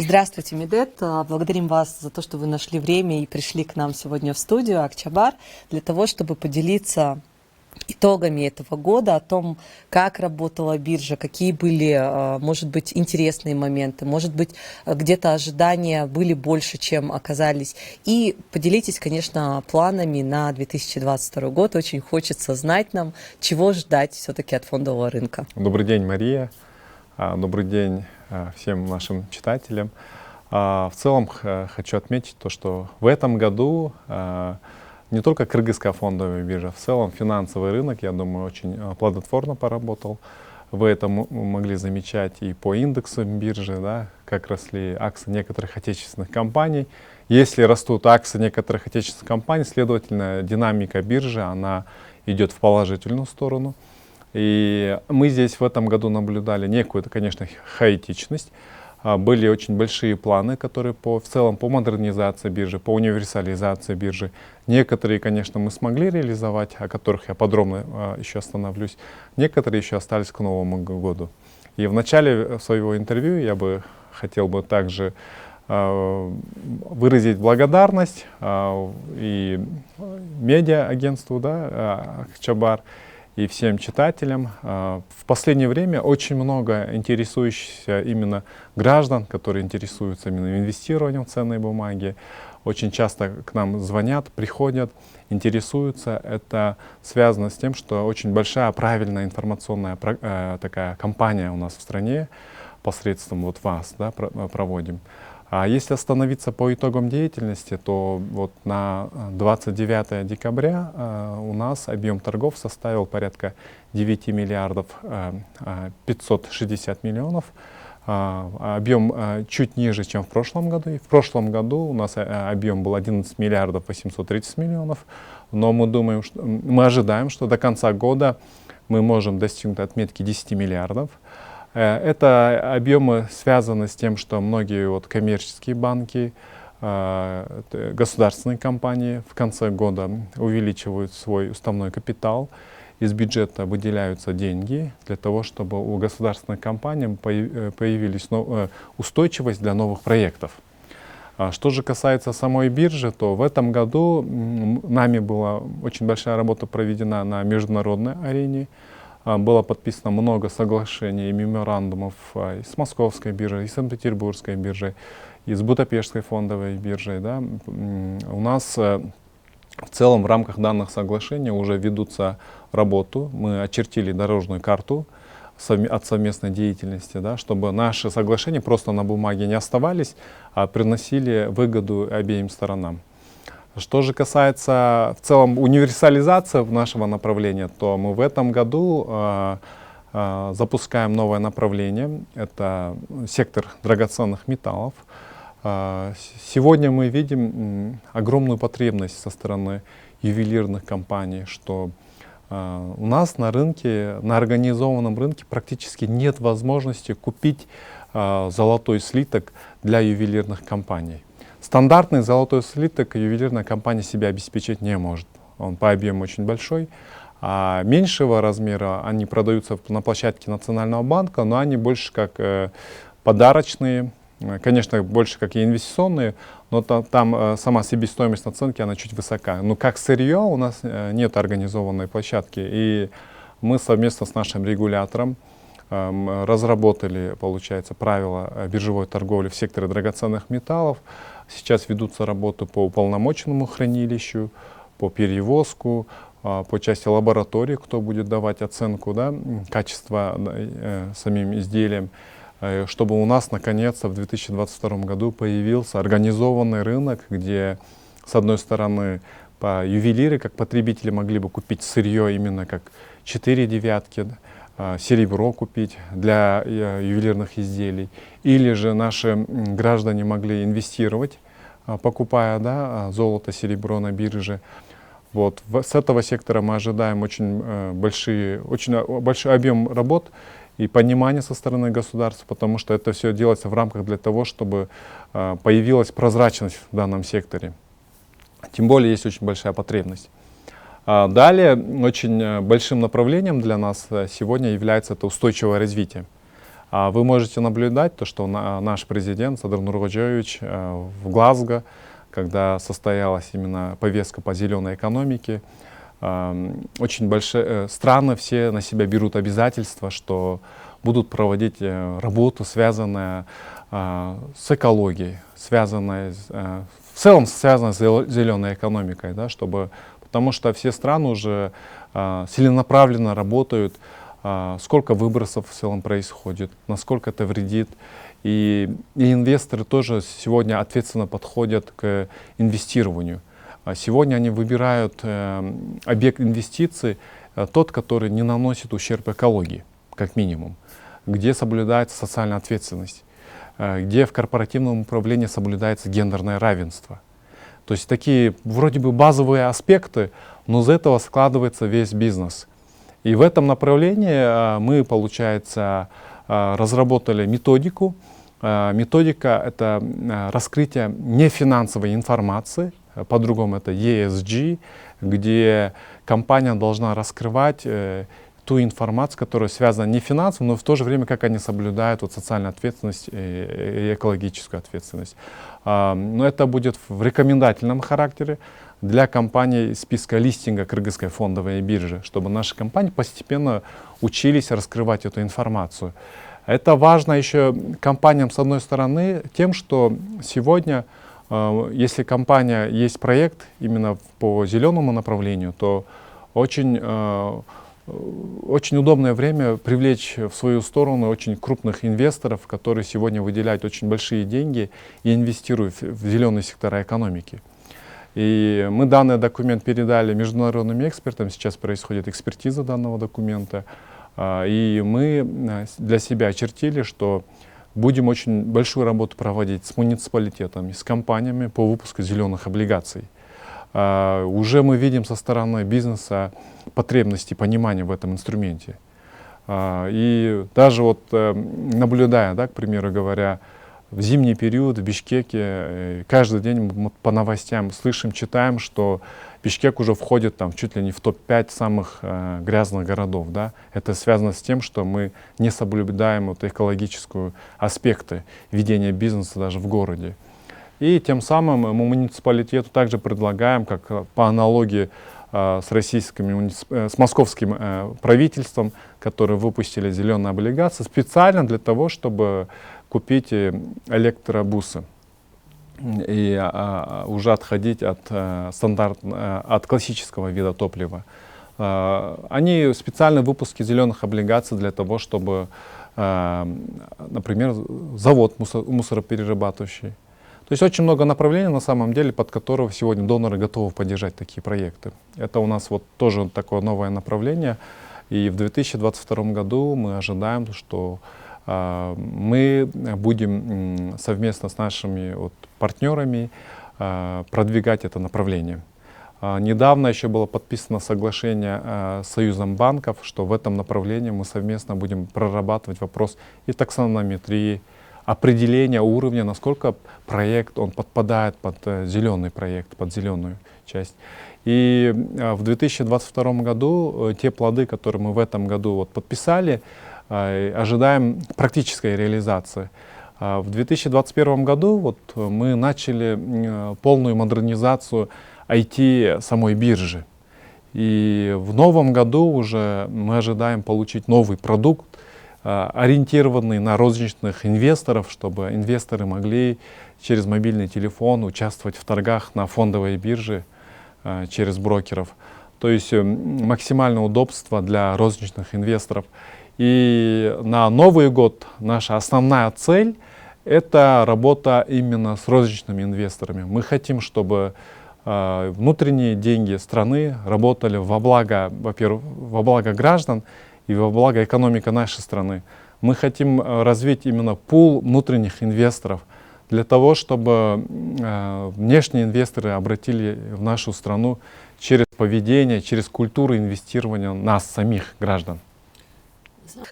Здравствуйте, Медет. Благодарим вас за то, что вы нашли время и пришли к нам сегодня в студию Акчабар для того, чтобы поделиться итогами этого года, о том, как работала биржа, какие были, может быть, интересные моменты, может быть, где-то ожидания были больше, чем оказались. И поделитесь, конечно, планами на 2022 год. Очень хочется знать нам, чего ждать все-таки от фондового рынка. Добрый день, Мария. Добрый день всем нашим читателям. В целом хочу отметить то, что в этом году не только Кыргызская фондовая биржа, в целом финансовый рынок, я думаю, очень плодотворно поработал. Вы это могли замечать и по индексам биржи, да, как росли акции некоторых отечественных компаний. Если растут акции некоторых отечественных компаний, следовательно, динамика биржи, она идет в положительную сторону. И мы здесь в этом году наблюдали некую, конечно, хаотичность. Были очень большие планы, которые в целом по модернизации биржи, по универсализации биржи. Некоторые, конечно, мы смогли реализовать, о которых я подробно еще остановлюсь. Некоторые еще остались к Новому году. И в начале своего интервью я бы хотел бы также выразить благодарность и медиа-агентству, да, Акчабар, и всем читателям. В последнее время очень много интересующихся именно граждан, которые интересуются именно инвестированием в ценные бумаги. Очень часто к нам звонят, приходят, интересуются. Это связано с тем, что очень большая правильная информационная такая кампания у нас в стране посредством вот вас, да, проводим. А если остановиться по итогам деятельности, то вот на 29 декабря у нас объем торгов составил порядка 9 миллиардов 560 миллионов. Объем чуть ниже, чем в прошлом году. И в прошлом году у нас объем был 11 миллиардов 830 миллионов. Но мы ожидаем, что до конца года мы можем достигнуть отметки 10 миллиардов. Это объемы связаны с тем, что многие коммерческие банки, государственные компании в конце года увеличивают свой уставной капитал. Из бюджета выделяются деньги для того, чтобы у государственных компаний появилась устойчивость для новых проектов. Что же касается самой биржи, то в этом году нами была очень большая работа проведена на международной арене. Было подписано много соглашений и меморандумов и с Московской биржей, и с Санкт-Петербургской биржей, и с Будапештской фондовой биржей. Да. У нас в целом в рамках данных соглашений уже ведутся работу. Мы очертили дорожную карту от совместной деятельности, да, чтобы наши соглашения просто на бумаге не оставались, а приносили выгоду обеим сторонам. Что же касается в целом универсализации нашего направления, то мы в этом году запускаем новое направление. Это сектор драгоценных металлов. Сегодня мы видим огромную потребность со стороны ювелирных компаний, что у нас на рынке, на организованном рынке практически нет возможности купить золотой слиток для ювелирных компаний. Стандартный золотой слиток ювелирная компания себя обеспечить не может. Он по объему очень большой. А меньшего размера они продаются на площадке Национального банка, но они больше как подарочные, конечно, больше как и инвестиционные, но там сама себестоимость наценки, она чуть высока. Но как сырье у нас нет организованной площадки. И мы совместно с нашим регулятором разработали, получается, правила биржевой торговли в секторе драгоценных металлов. Сейчас ведутся работы по уполномоченному хранилищу, по перевозку, по части лаборатории, кто будет давать оценку, да, качества самим изделиям, чтобы у нас наконец-то в 2022 году появился организованный рынок, где с одной стороны ювелиры, как потребители, могли бы купить сырье именно как 4 девятки, серебро купить для ювелирных изделий, или же наши граждане могли инвестировать, покупая, да, золото, серебро на бирже. Вот. С этого сектора мы ожидаем очень большой объем работ и понимание со стороны государства, потому что это все делается в рамках для того, чтобы появилась прозрачность в данном секторе. Тем более есть очень большая потребность. Далее, очень большим направлением для нас сегодня является это устойчивое развитие. Вы можете наблюдать то, что наш президент Садыр Нуркожоевич в Глазго, когда состоялась именно повестка по зеленой экономике, очень большие страны все на себя берут обязательства, что будут проводить работу, связанную с экологией, в целом связанную с зеленой экономикой, да, потому что все страны уже целенаправленно работают, сколько выбросов в целом происходит, насколько это вредит. И инвесторы тоже сегодня ответственно подходят к инвестированию. Сегодня они выбирают объект инвестиций, тот, который не наносит ущерб экологии, как минимум, где соблюдается социальная ответственность, где в корпоративном управлении соблюдается гендерное равенство. То есть такие вроде бы базовые аспекты, но из этого складывается весь бизнес. И в этом направлении мы, получается, разработали методику. Методика — это раскрытие нефинансовой информации, по-другому это ESG, где компания должна раскрывать ту информацию, которая связана не финансово, но в то же время, как они соблюдают социальную ответственность и экологическую ответственность. Но это будет в рекомендательном характере для компаний списка листинга Кыргызской фондовой биржи, чтобы наши компании постепенно учились раскрывать эту информацию. Это важно еще компаниям, с одной стороны, тем, что сегодня, если компания есть проект именно по зеленому направлению, то очень удобное время привлечь в свою сторону очень крупных инвесторов, которые сегодня выделяют очень большие деньги и инвестируют в зеленые сектора экономики. И мы данный документ передали международным экспертам, сейчас происходит экспертиза данного документа. И мы для себя очертили, что будем очень большую работу проводить с муниципалитетами, с компаниями по выпуску зеленых облигаций. Уже мы видим со стороны бизнеса потребности, понимания в этом инструменте. И даже наблюдая, да, к примеру говоря, в зимний период в Бишкеке каждый день мы по новостям слышим, читаем, что Бишкек уже входит чуть ли не в топ-5 самых грязных городов. Да? Это связано с тем, что мы не соблюдаем экологические аспекты ведения бизнеса даже в городе. И тем самым мы муниципалитету также предлагаем, как по аналогии с московским правительством, которые выпустили зеленые облигации, специально для того, чтобы купить электробусы и уже отходить от классического вида топлива. Они специально выпуски зеленых облигаций для того, чтобы, например, завод мусороперерабатывающий. То есть очень много направлений на самом деле, под которого сегодня доноры готовы поддержать такие проекты. Это у нас тоже такое новое направление. И в 2022 году мы ожидаем, что мы будем совместно с нашими партнерами продвигать это направление. Недавно еще было подписано соглашение с Союзом банков, что в этом направлении мы совместно будем прорабатывать вопрос и таксонометрии, определения уровня, насколько проект подпадает под зеленый проект, под зеленую часть. И в 2022 году те плоды, которые мы в этом году подписали, ожидаем практической реализации. В 2021 году мы начали полную модернизацию IT самой биржи. И в новом году уже мы ожидаем получить новый продукт, ориентированный на розничных инвесторов, чтобы инвесторы могли через мобильный телефон участвовать в торгах на фондовой бирже через брокеров. То есть максимальное удобство для розничных инвесторов. И на Новый год наша основная цель — это работа именно с розничными инвесторами. Мы хотим, чтобы внутренние деньги страны работали во благо, во-первых, во благо граждан и во благо экономики нашей страны. Мы хотим развить именно пул внутренних инвесторов для того, чтобы внешние инвесторы обратили в нашу страну через поведение, через культуру инвестирования нас, самих граждан.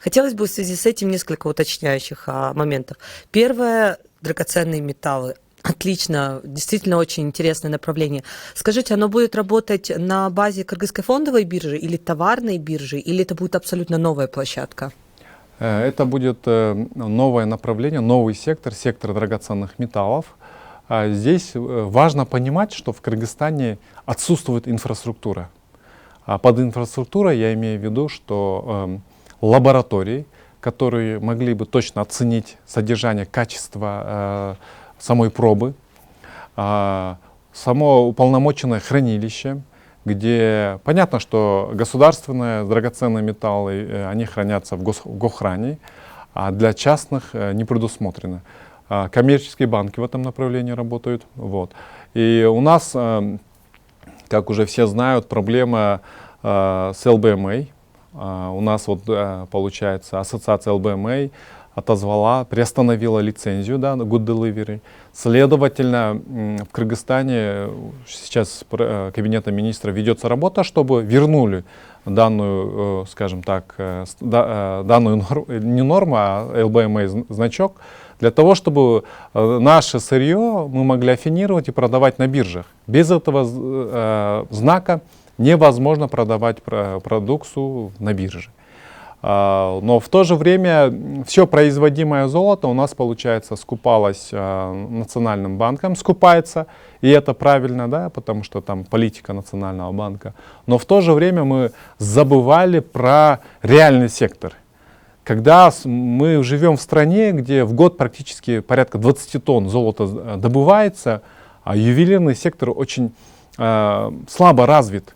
Хотелось бы в связи с этим несколько уточняющих моментов. Первое — драгоценные металлы. Отлично, действительно очень интересное направление. Скажите, оно будет работать на базе Кыргызской фондовой биржи или товарной биржи, или это будет абсолютно новая площадка? Это будет новое направление, новый сектор, сектор драгоценных металлов. Здесь важно понимать, что в Кыргызстане отсутствует инфраструктура. Под инфраструктурой я имею в виду, что лаборатории, которые могли бы точно оценить содержание, качество самой пробы, само уполномоченное хранилище, где понятно, что государственные драгоценные металлы, они хранятся в госхране, а для частных не предусмотрено. Коммерческие банки в этом направлении работают. Вот. И у нас, как уже все знают, проблема с ЛБМА. У нас вот, получается, ассоциация ЛБМА приостановила лицензию, да, на Good Delivery. Следовательно, в Кыргызстане сейчас Кабинетом министров ведется работа, чтобы вернули данную, скажем так, данную не норму, а ЛБМА значок, для того, чтобы наше сырье мы могли афинировать и продавать на биржах. Без этого знака невозможно продавать продукцию на бирже. Но в то же время все производимое золото у нас, получается, скупалось Национальным банком, скупается, и это правильно, да, потому что там политика Национального банка. Но в то же время мы забывали про реальный сектор. Когда мы живем в стране, где в год практически порядка 20 тонн золота добывается, а ювелирный сектор очень слабо развит.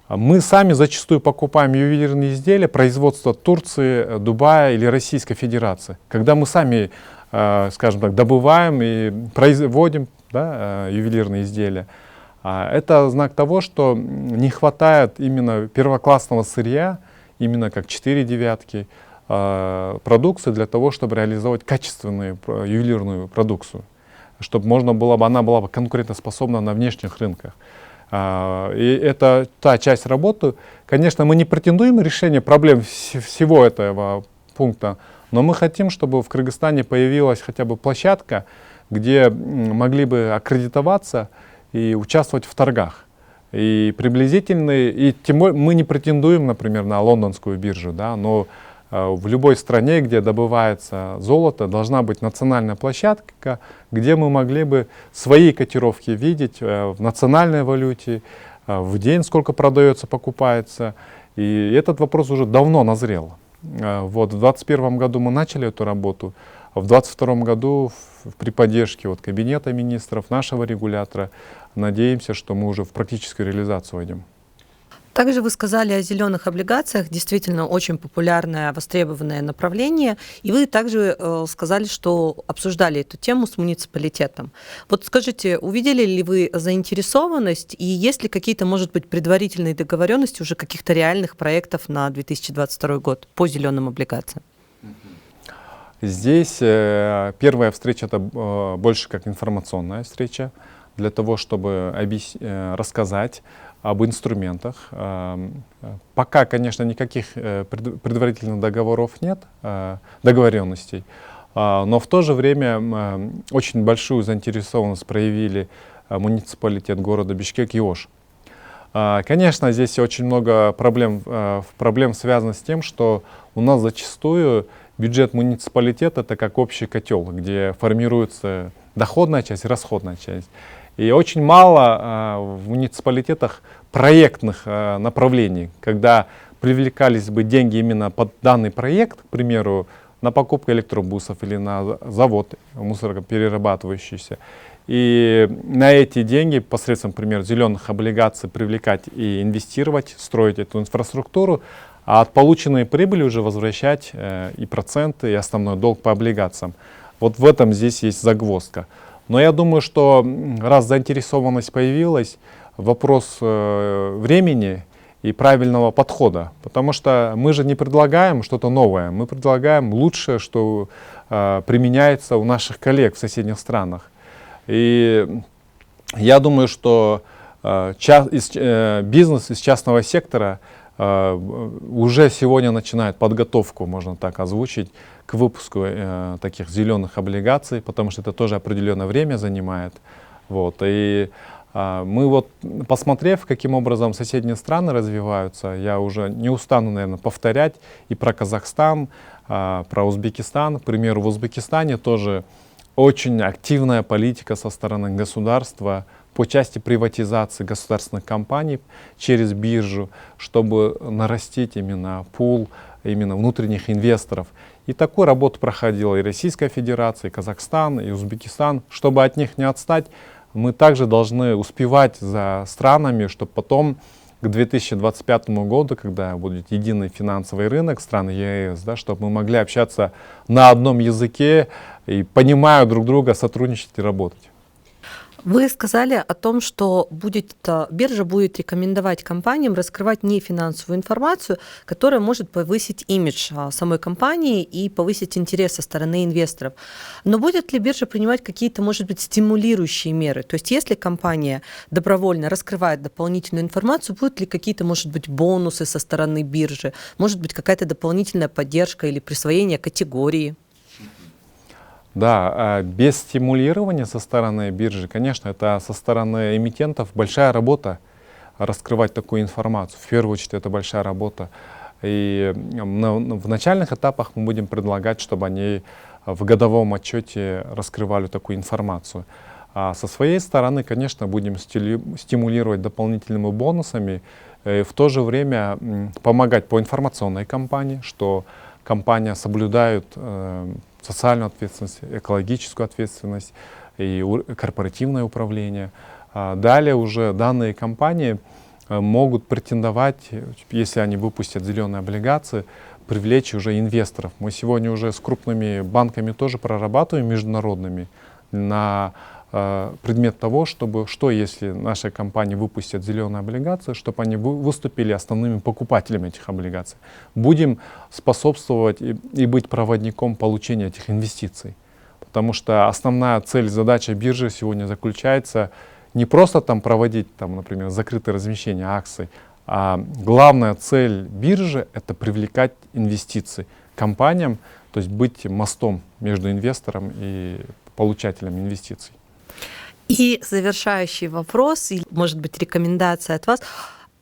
Мы сами зачастую покупаем ювелирные изделия производства Турции, Дубая или Российской Федерации. Когда мы сами, скажем так, добываем и производим, да, ювелирные изделия, это знак того, что не хватает именно первоклассного сырья, именно как 4 девятки, продукции для того, чтобы реализовать качественную ювелирную продукцию, чтобы она была бы конкурентоспособна на внешних рынках. И это та часть работы. Конечно, мы не претендуем на решение проблем всего этого пункта, но мы хотим, чтобы в Кыргызстане появилась хотя бы площадка, где могли бы аккредитоваться и участвовать в торгах. И приблизительные, и тем более мы не претендуем, например, на лондонскую биржу, да, но в любой стране, где добывается золото, должна быть национальная площадка, где мы могли бы свои котировки видеть в национальной валюте, в день сколько продается, покупается. И этот вопрос уже давно назрел. Вот, в 2021 году мы начали эту работу, а в 2022 году при поддержке вот, Кабинета министров, нашего регулятора, надеемся, что мы уже в практическую реализацию войдем. Также вы сказали о зеленых облигациях, действительно очень популярное, востребованное направление. И вы также сказали, что обсуждали эту тему с муниципалитетом. Вот скажите, увидели ли вы заинтересованность и есть ли какие-то, может быть, предварительные договоренности уже каких-то реальных проектов на 2022 год по зеленым облигациям? Здесь первая встреча это больше как информационная встреча для того, чтобы рассказать об инструментах. Пока, конечно, никаких предварительных договоров нет, договоренностей, но в то же время очень большую заинтересованность проявили муниципалитет города Бишкек и Ош. Конечно, здесь очень много проблем связано с тем, что у нас зачастую бюджет муниципалитета это как общий котел, где формируется доходная часть и расходная часть. И очень мало в муниципалитетах проектных направлений, когда привлекались бы деньги именно под данный проект, к примеру, на покупку электробусов или на завод мусороперерабатывающийся. И на эти деньги посредством, например, зеленых облигаций привлекать и инвестировать, строить эту инфраструктуру, а от полученной прибыли уже возвращать и проценты, и основной долг по облигациям. Вот в этом здесь есть загвоздка. Но я думаю, что раз заинтересованность появилась, вопрос времени и правильного подхода. Потому что мы же не предлагаем что-то новое, мы предлагаем лучшее, что применяется у наших коллег в соседних странах. И я думаю, что бизнес из частного сектора уже сегодня начинает подготовку, можно так озвучить, к выпуску таких зеленых облигаций, потому что это тоже определенное время занимает. Вот. И Мы вот, посмотрев, каким образом соседние страны развиваются, я уже не устану, наверное, повторять и про Казахстан, про Узбекистан. К примеру, в Узбекистане тоже очень активная политика со стороны государства по части приватизации государственных компаний через биржу, чтобы нарастить именно пул именно внутренних инвесторов. И такую работу проходила и Российская Федерация, и Казахстан, и Узбекистан. Чтобы от них не отстать, мы также должны успевать за странами, чтобы потом к 2025 году, когда будет единый финансовый рынок стран ЕС, да, чтобы мы могли общаться на одном языке и, понимая друг друга, сотрудничать и работать. Вы сказали о том, что биржа будет рекомендовать компаниям раскрывать нефинансовую информацию, которая может повысить имидж самой компании и повысить интерес со стороны инвесторов. Но будет ли биржа принимать какие-то, может быть, стимулирующие меры? То есть если компания добровольно раскрывает дополнительную информацию, будут ли какие-то, может быть, бонусы со стороны биржи? Может быть, какая-то дополнительная поддержка или присвоение категории? Да, без стимулирования со стороны биржи, конечно, это со стороны эмитентов большая работа раскрывать такую информацию. В первую очередь это большая работа. И в начальных этапах мы будем предлагать, чтобы они в годовом отчете раскрывали такую информацию. А со своей стороны, конечно, будем стимулировать дополнительными бонусами, в то же время помогать по информационной кампании, что компания соблюдает социальную ответственность, экологическую ответственность и корпоративное управление. Далее уже данные компании могут претендовать, если они выпустят зеленые облигации, привлечь уже инвесторов. Мы сегодня уже с крупными банками тоже прорабатываем, международными, на предмет того, что если наша компания выпустит зеленые облигации, чтобы они выступили основными покупателями этих облигаций. Будем способствовать и быть проводником получения этих инвестиций. Потому что основная цель, задача биржи сегодня заключается не просто там проводить, например, закрытое размещение акций, а главная цель биржи — это привлекать инвестиции компаниям, то есть быть мостом между инвестором и получателем инвестиций. И завершающий вопрос, или, может быть, рекомендация от вас.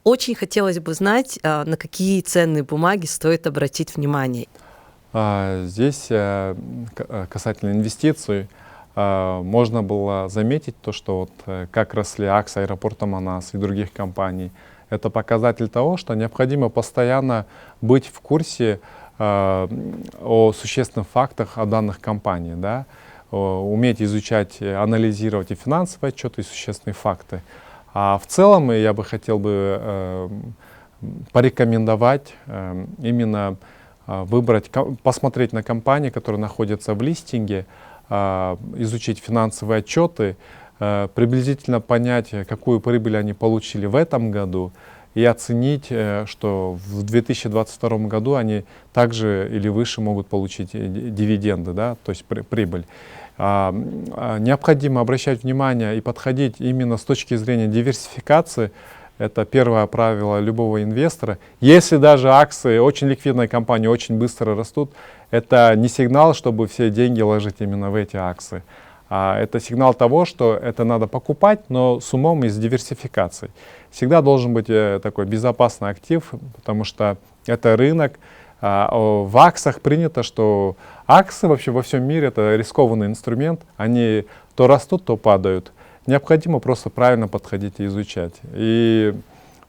Очень хотелось бы знать, на какие ценные бумаги стоит обратить внимание. Здесь касательно инвестиций можно было заметить то, что как росли акции аэропорта Манас и других компаний. Это показатель того, что необходимо постоянно быть в курсе о существенных фактах о данных компаний, да? Уметь изучать, анализировать и финансовые отчеты, и существенные факты. А в целом я бы хотел бы порекомендовать именно посмотреть на компании, которые находятся в листинге, изучить финансовые отчеты, приблизительно понять, какую прибыль они получили в этом году, и оценить, что в 2022 году они также или выше могут получить дивиденды, да, то есть прибыль. Необходимо обращать внимание и подходить именно с точки зрения диверсификации. Это первое правило любого инвестора. Если даже акции очень ликвидной компании очень быстро растут, это не сигнал, чтобы все деньги ложить именно в эти акции. Это сигнал того, что это надо покупать, но с умом и с диверсификацией. Всегда должен быть такой безопасный актив, потому что это рынок. В акциях принято, что акции вообще во всем мире — это рискованный инструмент. Они то растут, то падают. Необходимо просто правильно подходить и изучать. И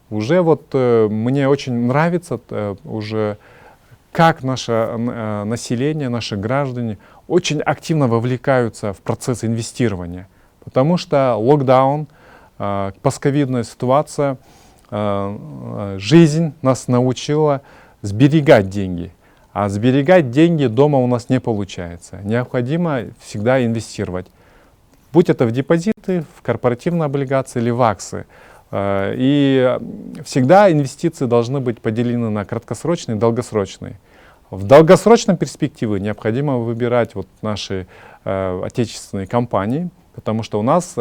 уже мне очень нравится уже, как наше население, наши граждане очень активно вовлекаются в процесс инвестирования. Потому что локдаун, постковидная ситуация, жизнь нас научила сберегать деньги. А сберегать деньги дома у нас не получается. Необходимо всегда инвестировать. Будь это в депозиты, в корпоративные облигации или в акции. И всегда инвестиции должны быть поделены на краткосрочные и долгосрочные. В долгосрочной перспективе необходимо выбирать наши отечественные компании, потому что у нас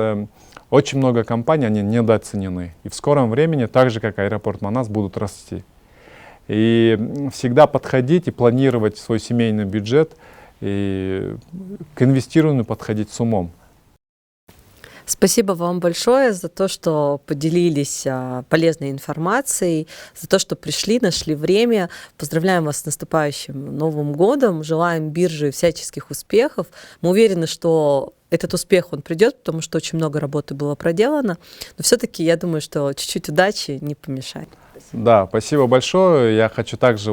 очень много компаний, они недооценены. И в скором времени, так же как аэропорт Манас, будут расти. И всегда подходить и планировать свой семейный бюджет, и к инвестированию подходить с умом. Спасибо вам большое за то, что поделились полезной информацией, за то, что пришли, нашли время. Поздравляем вас с наступающим Новым годом, желаем бирже всяческих успехов. Мы уверены, что этот успех, он придет, потому что очень много работы было проделано, но все-таки я думаю, что чуть-чуть удачи не помешает. Да, спасибо большое. Я хочу также,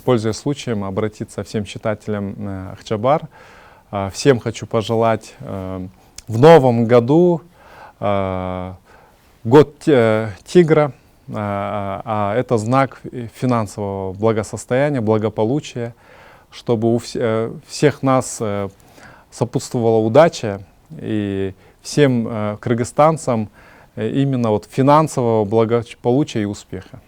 пользуясь случаем, обратиться всем читателям Акчабар. Всем хочу пожелать в новом году год тигра, это знак финансового благосостояния, благополучия, чтобы у всех нас сопутствовала удача и всем кыргызстанцам именно финансового благополучия и успеха.